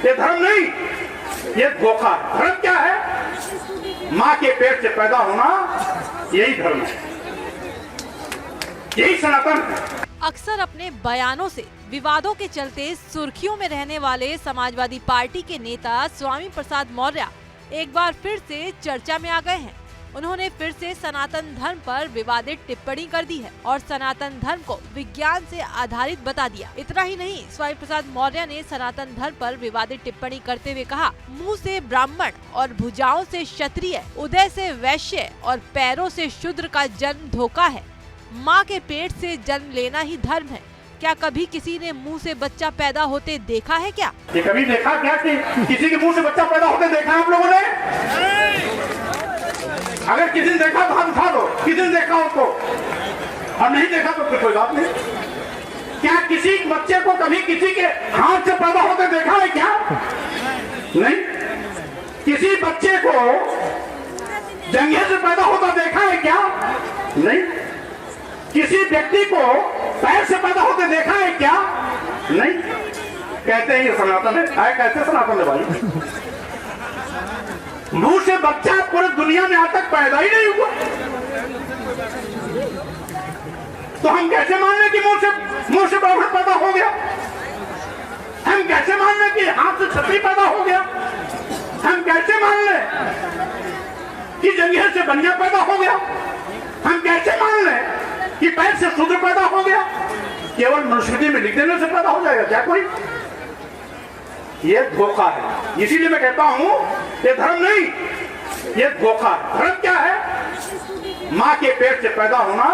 ये धर्म नहीं, ये धोखा है। धर्म क्या है? माँ के पेट से पैदा होना, यही धर्म है, यही सनातन है। अक्सर अपने बयानों से विवादों के चलते सुर्खियों में रहने वाले समाजवादी पार्टी के नेता स्वामी प्रसाद मौर्य एक बार फिर से चर्चा में आ गए हैं। उन्होंने फिर से सनातन धर्म पर विवादित टिप्पणी कर दी है और सनातन धर्म को विज्ञान से आधारित बता दिया। इतना ही नहीं, स्वामी प्रसाद मौर्य ने सनातन धर्म पर विवादित टिप्पणी करते हुए कहा, मुंह से ब्राह्मण और भुजाओं से क्षत्रिय, उदय से वैश्य और पैरों से शूद्र का जन्म धोखा है। माँ के पेट से जन्म लेना ही धर्म है। क्या कभी किसी ने मुंह से बच्चा पैदा होते देखा है क्या? ये कभी देखा क्या कि किसी के मुंह से बच्चा पैदा होते देखा आप लोगों ने? अगर किसी ने देखा तो हाथ उठा दो, किसी ने देखा हो तो, और नहीं देखा तो फिर कोई बात नहीं। क्या किसी बच्चे को कभी किसी के हाथ से पैदा होते देखा है क्या? नहीं। किसी बच्चे को जंघे से पैदा होता देखा है क्या? नहीं। किसी व्यक्ति को पैर से पैदा होते देखा है क्या? नहीं। कहते हैं ये सनातन है, कहते सनातन है भाई। मुंह से बच्चा पूरे दुनिया में आज तक पैदा ही नहीं हुआ, तो हम कैसे मान लें कि मुंह से ब्राह्मण पैदा हो गया? हम कैसे मान लें कि हाथ से क्षत्रिय पैदा हो गया? हम कैसे मान लें कि जंघे से बनिया पैदा हो गया? हम कैसे मान लें कि पैर से शूद्र पैदा हो गया? केवल मनुस्मृति में लिख देने से पैदा हो जाएगा क्या कोई? ये धोखा है। इसीलिए मैं कहता हूं ये धर्म नहीं, ये धोखा है। धर्म क्या है? माँ के पेट से पैदा होना,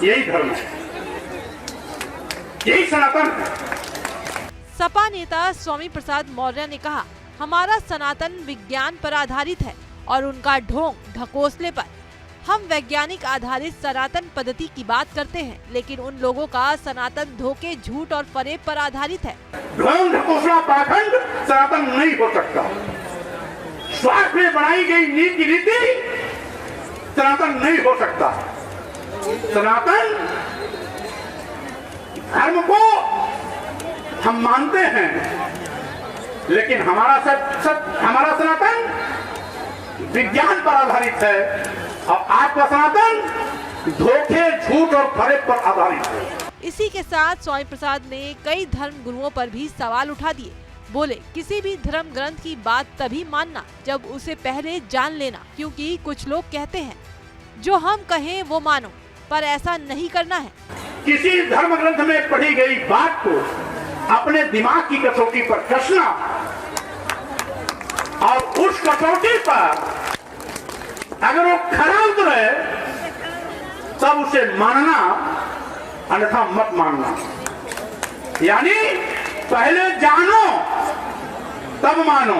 यही धर्म है, यही सनातन है। सपा नेता स्वामी प्रसाद मौर्य ने कहा, हमारा सनातन विज्ञान पर आधारित है और उनका ढोंग ढकोसले पर। हम वैज्ञानिक आधारित सनातन पद्धति की बात करते हैं, लेकिन उन लोगों का सनातन धोखे, झूठ और फरेब पर आधारित है। ढोंग ढकोसला पाखंड सनातन नहीं हो सकता। स्वार्थ में बनाई गई नीति रीति सनातन नहीं हो सकता। सनातन धर्म को हम मानते हैं, लेकिन हमारा सनातन विज्ञान पर आधारित है और आपका सनातन धोखे, झूठ और फरेब पर आधारित है। इसी के साथ स्वामी प्रसाद ने कई धर्म गुरुओं पर भी सवाल उठा दिए। बोले, किसी भी धर्म ग्रंथ की बात तभी मानना जब उसे पहले जान लेना, क्योंकि कुछ लोग कहते हैं जो हम कहें वो मानो, पर ऐसा नहीं करना है। किसी धर्म ग्रंथ में पढ़ी गई बात को अपने दिमाग की कसौटी पर कसना और उस कसौटी पर अगर वो खरा उतरे तब उसे मानना, अन्यथा मत मानना। यानी पहले जानो तब मानो।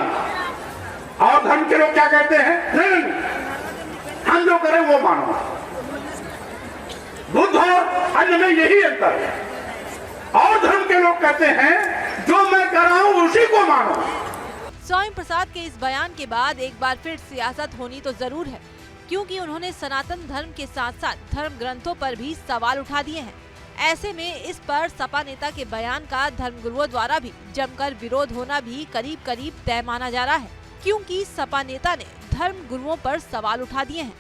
और धर्म के लोग क्या कहते हैं? नहीं, हम जो करें वो मानो। बुद्ध और अन्य में यही अंतर है। और धर्म के लोग कहते हैं जो मैं कर रहा हूं उसी को मानो। स्वामी प्रसाद के इस बयान के बाद एक बार फिर सियासत होनी तो जरूर है, क्योंकि उन्होंने सनातन धर्म के साथ साथ धर्म ग्रंथों पर भी सवाल उठा दिए हैं। ऐसे में इस पर सपा नेता के बयान का धर्मगुरुओं द्वारा भी जमकर विरोध होना भी करीब करीब तय माना जा रहा है, क्योंकि सपा नेता ने धर्म गुरुओं पर सवाल उठा दिए हैं।